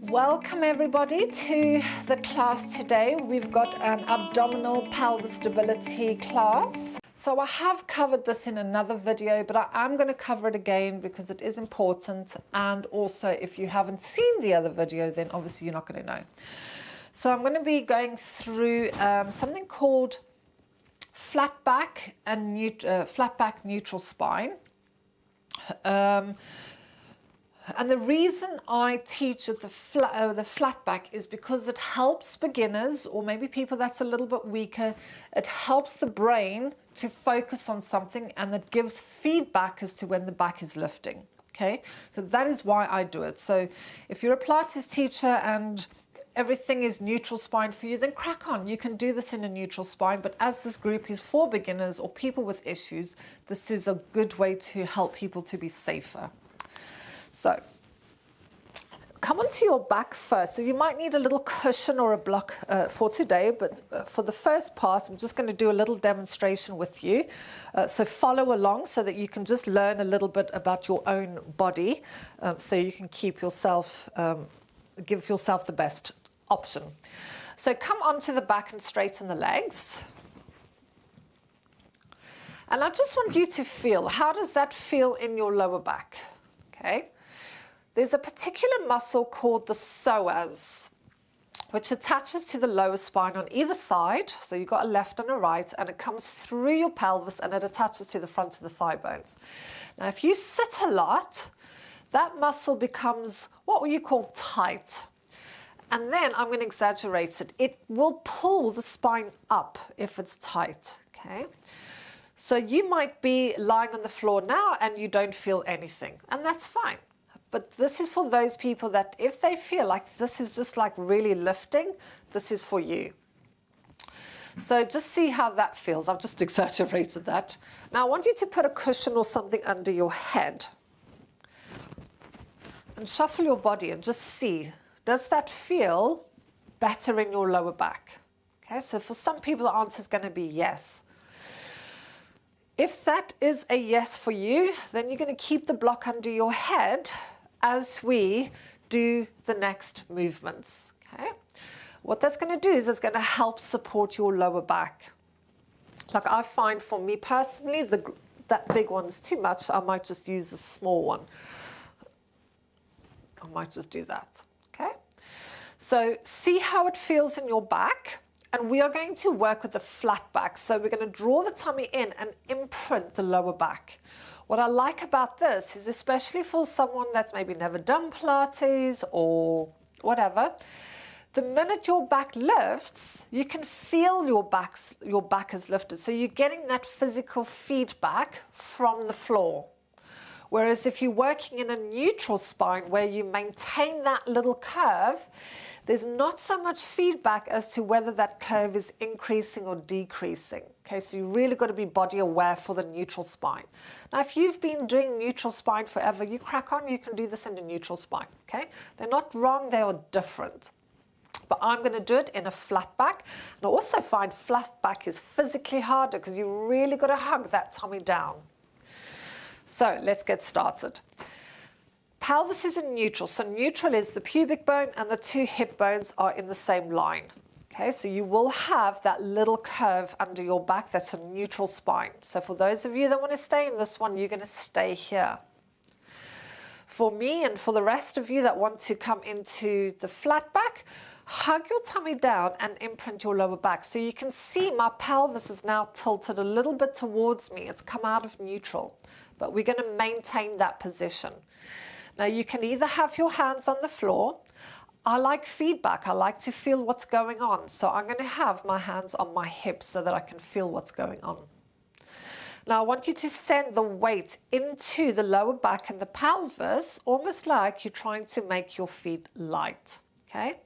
Welcome everybody to the class today. We've got an abdominal pelvis stability class. So I have covered this in another video, but I am going to cover it again because it is important, and also if you haven't seen the other video, then obviously you're not going to know. So I'm going to be going through something called flat back and flat back neutral spine. And the reason I teach at the flat back is because it helps beginners, or maybe people that's a little bit weaker. It helps the brain to focus on something, and it gives feedback as to when the back is lifting. Okay, so that is why I do it. So if you're a Pilates teacher and everything is neutral spine for you, then crack on. You can do this in a neutral spine, but as this group is for beginners or people with issues, this is a good way to help people to be safer. So come onto your back first. So you might need a little cushion or a block for today, but for the first part, I'm just going to do a little demonstration with you. So follow along so that you can just learn a little bit about your own body, so you can keep yourself, give yourself the best option. So come onto the back and straighten the legs. And I just want you to feel, how does that feel in your lower back? Okay. There's a particular muscle called the psoas, which attaches to the lower spine on either side. So you've got a left and a right, and it comes through your pelvis and it attaches to the front of the thigh bones. Now, if you sit a lot, that muscle becomes what you call tight. And then I'm going to exaggerate it. It will pull the spine up if it's tight, okay? So you might be lying on the floor now and you don't feel anything, and that's fine. But this is for those people that if they feel like this is just like really lifting, this is for you. So just see how that feels. I've just exaggerated that. Now I want you to put a cushion or something under your head and shuffle your body and just see, does that feel better in your lower back? Okay, so for some people the answer is going to be yes. If that is a yes for you, then you're going to keep the block under your head as we do the next movements. Okay? What that's going to do is it's going to help support your lower back. Like I find for me personally, that big one is too much. I might just use the small one. I might just do that. Okay? So see how it feels in your back. And we are going to work with the flat back. So we're going to draw the tummy in and imprint the lower back. What I like about this is, especially for someone that's maybe never done Pilates or whatever, the minute your back lifts, you can feel your back is lifted. So you're getting that physical feedback from the floor. Whereas if you're working in a neutral spine where you maintain that little curve, there's not so much feedback as to whether that curve is increasing or decreasing. Okay, so you really got to be body aware for the neutral spine. Now, if you've been doing neutral spine forever, you crack on, you can do this in a neutral spine. Okay, they're not wrong, they are different. But I'm going to do it in a flat back. And I also find flat back is physically harder because you really got to hug that tummy down. So let's get started. Pelvis is in neutral. So neutral is the pubic bone and the two hip bones are in the same line. Okay, so you will have that little curve under your back. That's a neutral spine. So for those of you that want to stay in this one, you're going to stay here. For me and for the rest of you that want to come into the flat back, hug your tummy down and imprint your lower back. So you can see my pelvis is now tilted a little bit towards me. It's come out of neutral, but we're going to maintain that position. Now you can either have your hands on the floor. I like feedback. I like to feel what's going on. So I'm going to have my hands on my hips so that I can feel what's going on. Now I want you to send the weight into the lower back and the pelvis, almost like you're trying to make your feet light. Okay?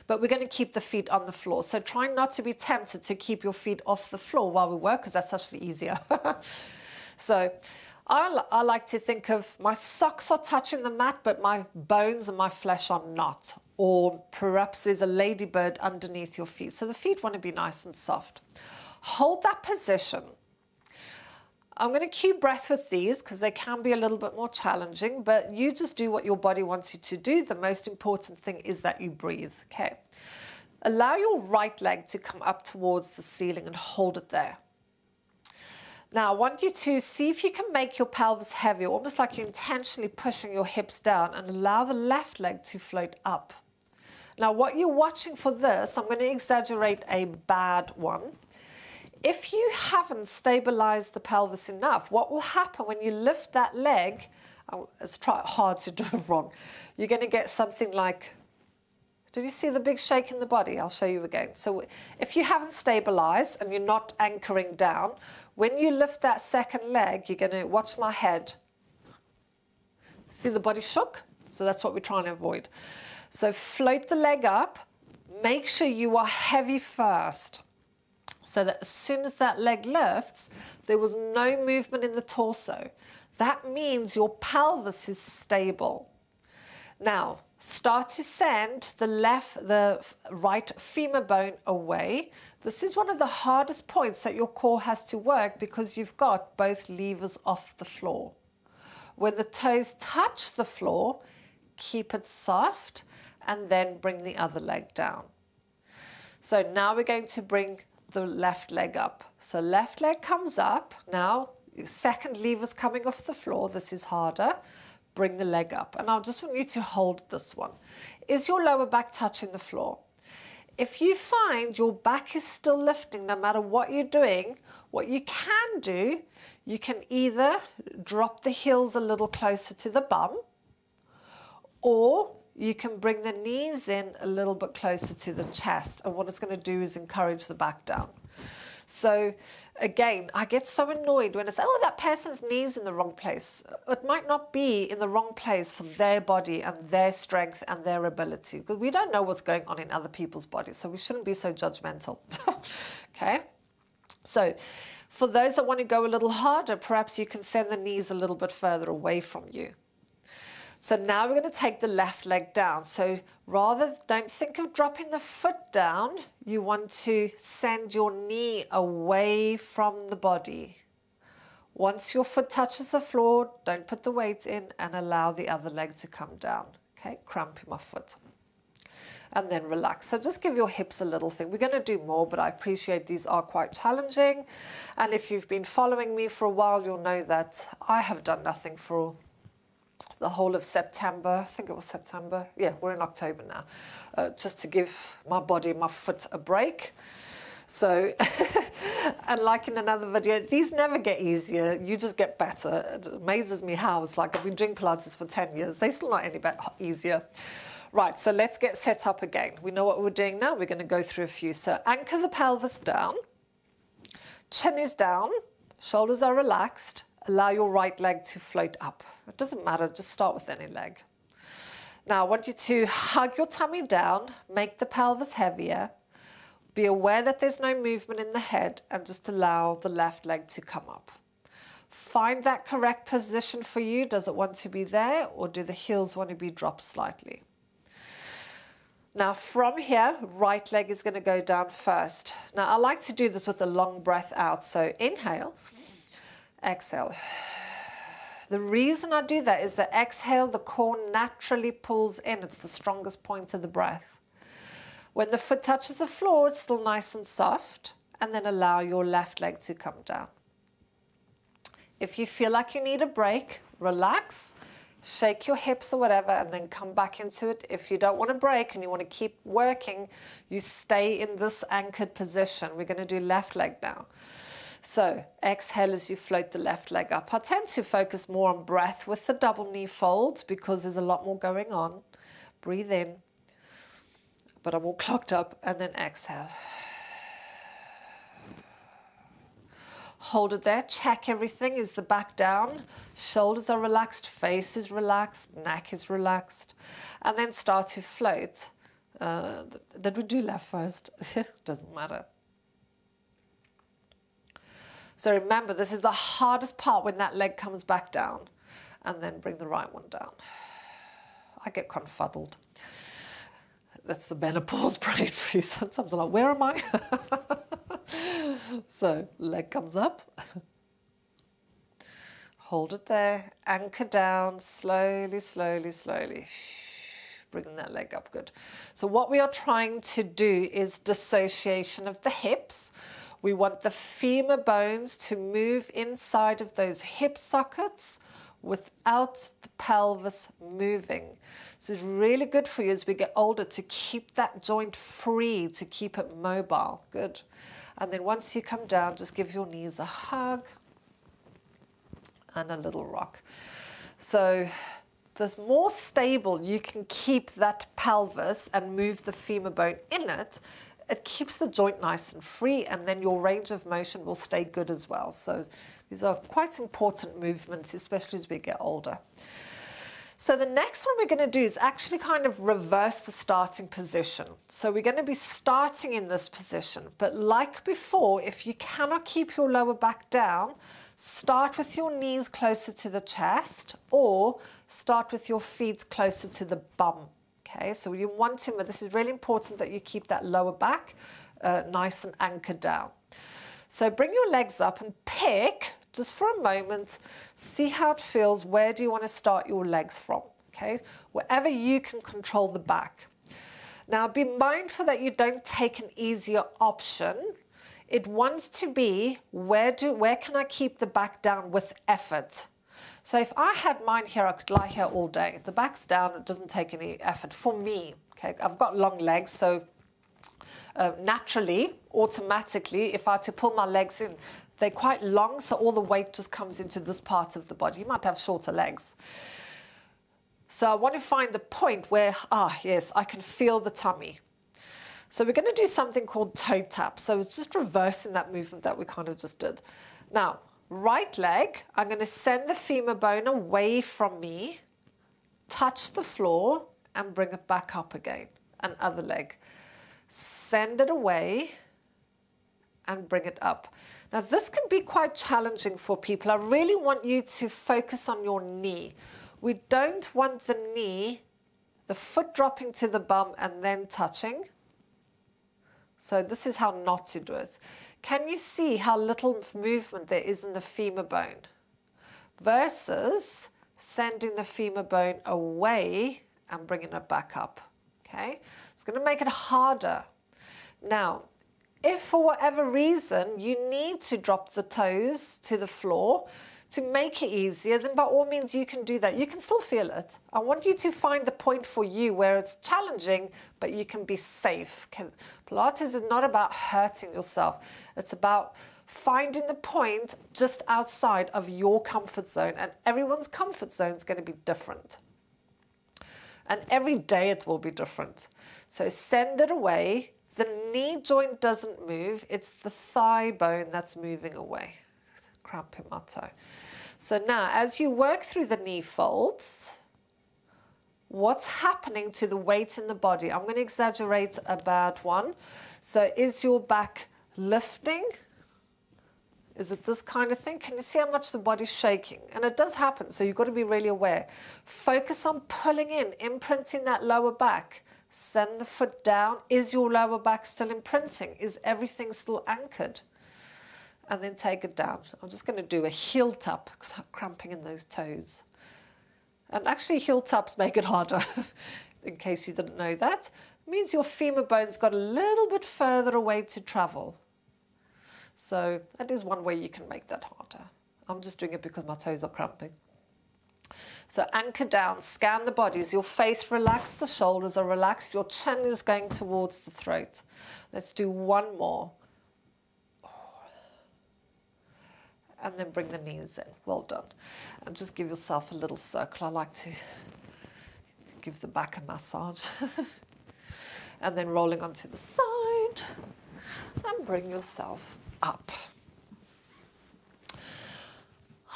But we're going to keep the feet on the floor. So try not to be tempted to keep your feet off the floor while we work, because that's actually easier. So I like to think of my socks are touching the mat, but my bones and my flesh are not. Or perhaps there's a ladybird underneath your feet. So the feet want to be nice and soft. Hold that position. I'm going to cue breath with these because they can be a little bit more challenging, but you just do what your body wants you to do. The most important thing is that you breathe, okay? Allow your right leg to come up towards the ceiling and hold it there. Now, I want you to see if you can make your pelvis heavier, almost like you're intentionally pushing your hips down, and allow the left leg to float up. Now, what you're watching for this, I'm going to exaggerate a bad one. If you haven't stabilized the pelvis enough, what will happen when you lift that leg, it's hard to do it wrong, you're going to get something like, did you see the big shake in the body? I'll show you again. So if you haven't stabilized and you're not anchoring down, when you lift that second leg, you're going to watch my head. See the body shook? So that's what we're trying to avoid. So float the leg up. Make sure you are heavy first, so that as soon as that leg lifts, there was no movement in the torso. That means your pelvis is stable. Now, start to send the right femur bone away. This is one of the hardest points that your core has to work because you've got both levers off the floor. When the toes touch the floor, keep it soft and then bring the other leg down. So now we're going to bring the left leg up. So left leg comes up. Now, your second lever's coming off the floor. This is harder. Bring the leg up. And I just want you to hold this one. Is your lower back touching the floor? If you find your back is still lifting no matter what you're doing, what you can do, you can either drop the heels a little closer to the bum, or you can bring the knees in a little bit closer to the chest. And what it's going to do is encourage the back down. So again, I get so annoyed when I say, oh, that person's knee's in the wrong place. It might not be in the wrong place for their body and their strength and their ability, because we don't know what's going on in other people's bodies. So we shouldn't be so judgmental. Okay. So for those that want to go a little harder, perhaps you can send the knees a little bit further away from you. So now we're going to take the left leg down. So don't think of dropping the foot down. You want to send your knee away from the body. Once your foot touches the floor, don't put the weight in and allow the other leg to come down. Okay, cramping my foot. And then relax. So just give your hips a little thing. We're going to do more, but I appreciate these are quite challenging. And if you've been following me for a while, you'll know that I have done nothing for the whole of September. I think it was September. Yeah, we're in October now. Just to give my body, my foot a break. So, and like in another video, these never get easier. You just get better. It amazes me how it's like I've been doing Pilates for 10 years. They're still not any easier. Right, so let's get set up again. We know what we're doing now. We're going to go through a few. So anchor the pelvis down. Chin is down. Shoulders are relaxed. Allow your right leg to float up. It doesn't matter, just start with any leg. Now, I want you to hug your tummy down, make the pelvis heavier, be aware that there's no movement in the head, and just allow the left leg to come up. Find that correct position for you. Does it want to be there, or do the heels want to be dropped slightly? Now, from here, right leg is going to go down first. Now, I like to do this with a long breath out. So inhale. Exhale. The reason I do that is that exhale, the core naturally pulls in. It's the strongest point of the breath. When the foot touches the floor, it's still nice and soft, and then allow your left leg to come down. If you feel like you need a break, relax, shake your hips or whatever, and then come back into it. If you don't want to break and you want to keep working, you stay in this anchored position. We're going to do left leg now. So exhale as you float the left leg up. I tend to focus more on breath with the double knee fold because there's a lot more going on. Breathe in, but I'm all clogged up, and then exhale. Hold it there, check everything. Is the back down? Shoulders are relaxed, face is relaxed, neck is relaxed. And then start to float. Did we do left first? Doesn't matter. So remember, this is the hardest part when that leg comes back down. And then bring the right one down. I get confuddled. That's the menopause brain for you. Sometimes I'm like, where am I? So leg comes up. Hold it there, anchor down, slowly, slowly, slowly. Bringing that leg up, good. So what we are trying to do is dissociation of the hips. We want the femur bones to move inside of those hip sockets without the pelvis moving. So it's really good for you as we get older to keep that joint free, to keep it mobile, good. And then once you come down, just give your knees a hug and a little rock. So the more stable you can keep that pelvis and move the femur bone in it, it keeps the joint nice and free, and then your range of motion will stay good as well. So these are quite important movements, especially as we get older. So the next one we're going to do is actually kind of reverse the starting position. So we're going to be starting in this position, but like before, if you cannot keep your lower back down, start with your knees closer to the chest or start with your feet closer to the bum. Okay, so you want to, but this is really important that you keep that lower back nice and anchored down. So bring your legs up and pick, just for a moment, see how it feels. Where do you want to start your legs from? Okay, wherever you can control the back. Now be mindful that you don't take an easier option. It wants to be, where can I keep the back down with effort? So if I had mine here, I could lie here all day. The back's down, it doesn't take any effort for me. Okay, I've got long legs, so naturally, automatically, if I had to pull my legs in, they're quite long, so all the weight just comes into this part of the body. You might have shorter legs. So I want to find the point where, yes, I can feel the tummy. So we're going to do something called toe tap. So it's just reversing that movement that we kind of just did. Now, right leg, I'm going to send the femur bone away from me, touch the floor, and bring it back up again. And other leg. Send it away and bring it up. Now, this can be quite challenging for people. I really want you to focus on your knee. We don't want the knee, the foot dropping to the bum and then touching. So this is how not to do it. Can you see how little movement there is in the femur bone? Versus sending the femur bone away and bringing it back up. Okay? It's going to make it harder. Now, if for whatever reason you need to drop the toes to the floor to make it easier, then by all means you can do that. You can still feel it. I want you to find the point for you where it's challenging, but you can be safe. Pilates is not about hurting yourself. It's about finding the point just outside of your comfort zone, and everyone's comfort zone is going to be different. And every day it will be different. So send it away. The knee joint doesn't move. It's the thigh bone that's moving away. Cramp in my toe. So now, as you work through the knee folds, what's happening to the weight in the body? I'm going to exaggerate a bad one. So is your back lifting? Is it this kind of thing? Can you see how much the body's shaking? And it does happen, so you've got to be really aware. Focus on pulling in, imprinting that lower back. Send the foot down. Is your lower back still imprinting? Is everything still anchored? And then take it down. I'm just going to do a heel tap because I'm cramping in those toes. And actually heel taps make it harder, in case you didn't know that. It means your femur bone's got a little bit further away to travel. So that is one way you can make that harder. I'm just doing it because my toes are cramping. So anchor down, scan the body. Is your face relaxed? The shoulders are relaxed. Your chin is going towards the throat. Let's do one more. And then bring the knees in. Well done. And just give yourself a little circle. I like to give the back a massage. And then rolling onto the side. And bring yourself up.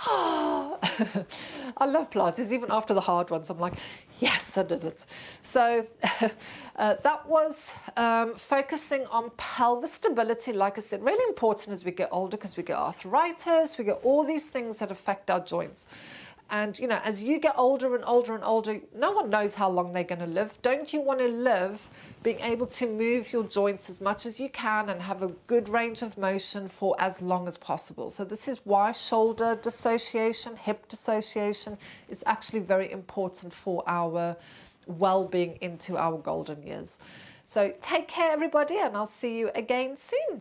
I love Pilates. Even after the hard ones, I'm like, yes, I did it. So that was focusing on pelvis stability. Like I said, really important as we get older because we get arthritis, we get all these things that affect our joints. And, you know, as you get older and older and older, no one knows how long they're going to live. Don't you want to live being able to move your joints as much as you can and have a good range of motion for as long as possible? So this is why shoulder dissociation, hip dissociation is actually very important for our well-being into our golden years. So take care, everybody, and I'll see you again soon.